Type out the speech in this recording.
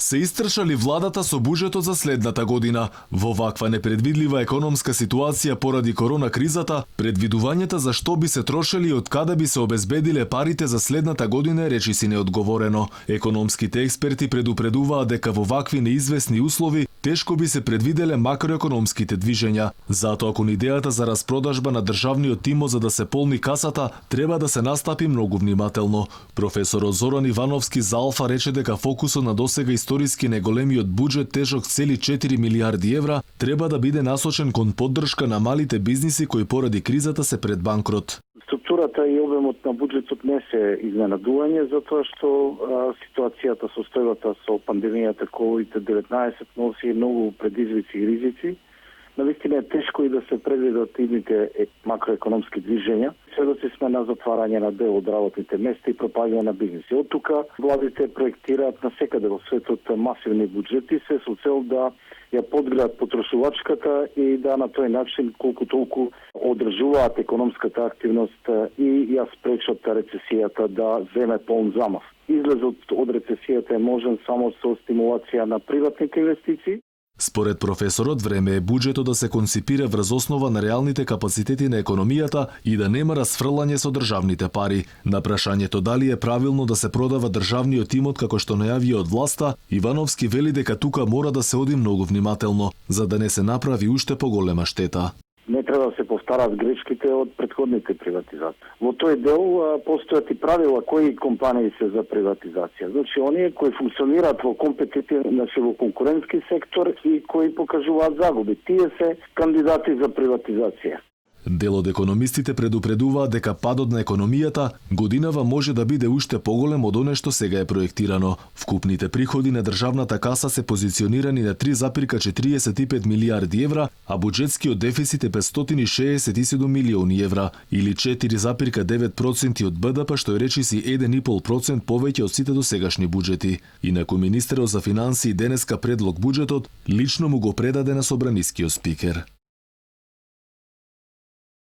се истршали владата со буџетот за следната година. Во ваква непредвидлива економска ситуација поради корона кризата, предвидувањата за што би се трошели и од каде би се обезбедиле парите за следната година е речиси неодговорено. Економските експерти предупредуваат дека во вакви неизвестни услови тешко би се предвиделе макроекономските движења. Затоа кон идејата за распродажба на државниот имот за да се полни касата, треба да се настапи многу внимателно. Професорот Зоран Ивановски за Алфа рече дека фокусот на досега историски најголемиот буџет тежок цели 4 милиарди евра треба да биде насочен кон поддршка на малите бизниси кои поради кризата се пред банкрот. Структурата и обемот на буџетот не се изненадување затоа што ситуацијата состојбата со пандемијата COVID-19 носи многу предизвици и ризици. Навистина е тешко и да се предвидат идните макроекономски движења. Сведоци сме на затварање на дел од работните места и пропаѓање на бизниси. Од тука владите проектираат насекаде во светот масивни буџети се со цел да ја подградат потрошувачката и да на тој начин колку толку одржуваат економската активност и ја спречат рецесијата да земе полн замав. Излезот од рецесијата е можен само со стимулација на приватните инвестиции. Според професорот, време е буџетот да се конципира врз основа на реалните капацитети на економијата и да нема расфрлање со државните пари. На прашањето дали е правилно да се продава државниот имот како што најави од власта, Ивановски вели дека тука мора да се оди многу внимателно, за да не се направи уште поголема штета. Не треба да се повтарат грешките од претходните приватизации. Во тој дел постојат и правила кои компании се за приватизација. Значи, оние кои функционираат во компетитивен, значи во конкурентски сектор и кои покажуваат загуби. Тие се кандидати за приватизација. Дел од економистите предупредуваат дека падот на економијата годинава може да биде уште поголем од оне што сега е проектирано. Вкупните приходи на државната каса се позиционирани на 3,45 милиарди евра, а буџетскиот дефицит е 567 милиони евра, или 4,9% од БДП, што е речиси 1,5% повеќе од сите досегашни буџети. Инаку министерот за финансии денеска предлог буџетот лично му го предаде на собранискиот спикер.